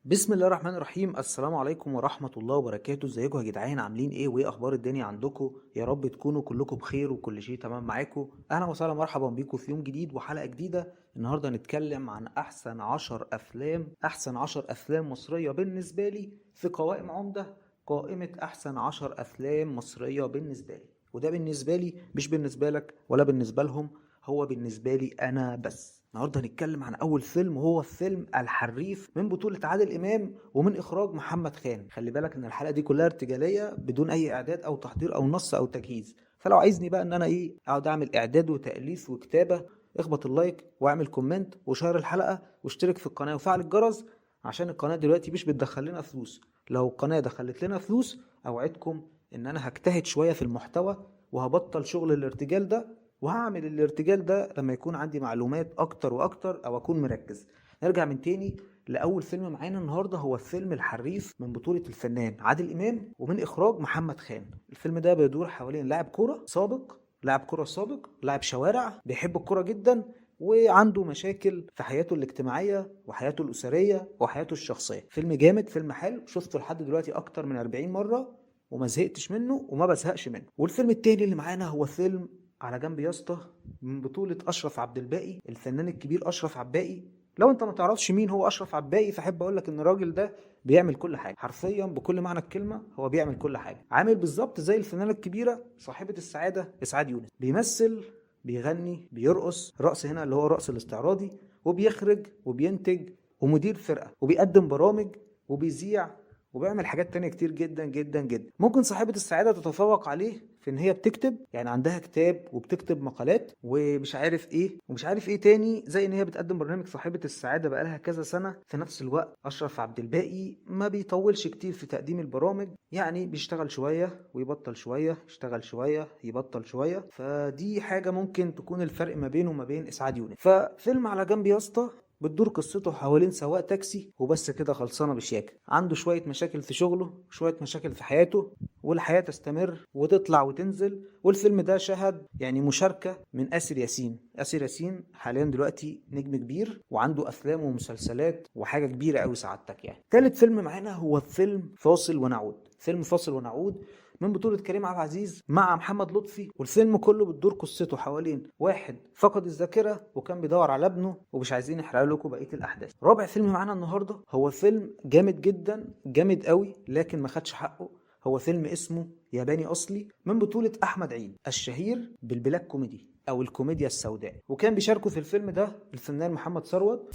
بسم الله الرحمن الرحيم. السلام عليكم ورحمة الله وبركاته. ازيكم يا جدعان؟ عاملين ايه وايه اخبار الدنيا عندكم؟ يا رب تكونوا كلكم بخير وكل شيء تمام معاكم. اهلا وسهلا مرحبا بيكم في يوم جديد وحلقة جديدة. النهاردة هنتكلم عن احسن 10 افلام مصرية بالنسبة لي في قوائم عمدة. قائمة احسن 10 افلام مصرية بالنسبة لي، وده بالنسبة لي مش بالنسبة لك ولا بالنسبة لهم، هو بالنسبة لي أنا بس. النهارده هنتكلم عن أول فيلم، وهو فيلم الحريف من بطولة عادل إمام ومن إخراج محمد خان. خلي بالك إن الحلقة دي كلها ارتجالية بدون أي إعداد أو تحضير أو نص أو تجهيز، فلو عايزني بقى إن أنا أقعد أعمل إعداد وتأليف وكتابة، اخبط اللايك واعمل كومنت وشير الحلقة واشترك في القناة وفعل الجرس، عشان القناة دلوقتي مش بتدخل لنا فلوس. لو القناة دخلت لنا فلوس أوعدكم إن أنا هجتهد شوية في المحتوى وهبطل شغل الارتجال ده، وهعمل الارتجال ده لما يكون عندي معلومات اكتر واكتر او اكون مركز. نرجع من تاني لاول فيلم معانا النهارده، هو فيلم الحريف من بطولة الفنان عادل امام ومن اخراج محمد خان. الفيلم ده بيدور حوالين لاعب كرة سابق، لاعب شوارع بيحب الكرة جدا، وعنده مشاكل في حياته الاجتماعية وحياته الأسرية وحياته الشخصية. فيلم جامد، فيلم حلو، شفته لحد دلوقتي أكتر من 40 مرة وما زهقتش منه وما بزهقش منه. والفيلم التاني اللي معانا هو فيلم على جنب يا اسطى من بطولة أشرف عبد الباقي، الفنان الكبير أشرف عبد الباقي. لو أنت ما تعرفش مين هو أشرف عبد الباقي فأحب أقول لك إن الراجل ده بيعمل كل حاجة، حرفيا بكل معنى الكلمة هو بيعمل كل حاجة. عامل بالظبط زي الفنانة الكبيرة صاحبة السعادة إسعاد يونس، بيمثل، بيغني، بيرقص رقص هنا اللي هو الرقص الاستعراضي، وبيخرج وبينتج ومدير فرقة وبيقدم برامج وبيذيع وبيعمل حاجات تانية كتير جدا جدا جدا. ممكن صاحبة السعادة تتفوق عليه في ان هي بتكتب، يعني عندها كتاب وبتكتب مقالات ومش عارف ايه تاني، زي ان هي بتقدم برنامج صاحبة السعادة بقالها كذا سنة. في نفس الوقت اشرف عبد الباقي ما بيطولش كتير في تقديم البرامج، يعني بيشتغل شوية ويبطل شوية، يشتغل شوية يبطل شوية، فدي حاجة ممكن تكون الفرق ما بينه وما بين اسعاد يونس. ففيلم على جنب يا اسطى بتدور قصته حوالين سواق تاكسي وبس كده، خلصانه بشياكه. عنده شويه مشاكل في شغله وشويه مشاكل في حياته، والحياه تستمر وتطلع وتنزل. والفيلم ده شهد يعني مشاركه من آسر ياسين. آسر ياسين حاليا دلوقتي نجم كبير وعنده افلام ومسلسلات وحاجه كبيره قوي سعادتك. يعني تالت فيلم معانا هو فيلم فاصل ونعود. فيلم فاصل ونعود من بطولة كريم عبد العزيز مع محمد لطفي، والفيلم كله بتدور قصته حوالين واحد فقد الذاكرة وكان بيدور على ابنه، ومش عايزين نحرق لكم بقية الأحداث. رابع فيلم معانا النهاردة هو فيلم جامد جدا، جامد قوي لكن ما خدش حقه. هو فيلم اسمه ياباني أصلي من بطولة أحمد عيد الشهير بالبلاك كوميدي أو الكوميديا السوداء، وكان بيشاركوا في الفيلم ده الفنان محمد ثروت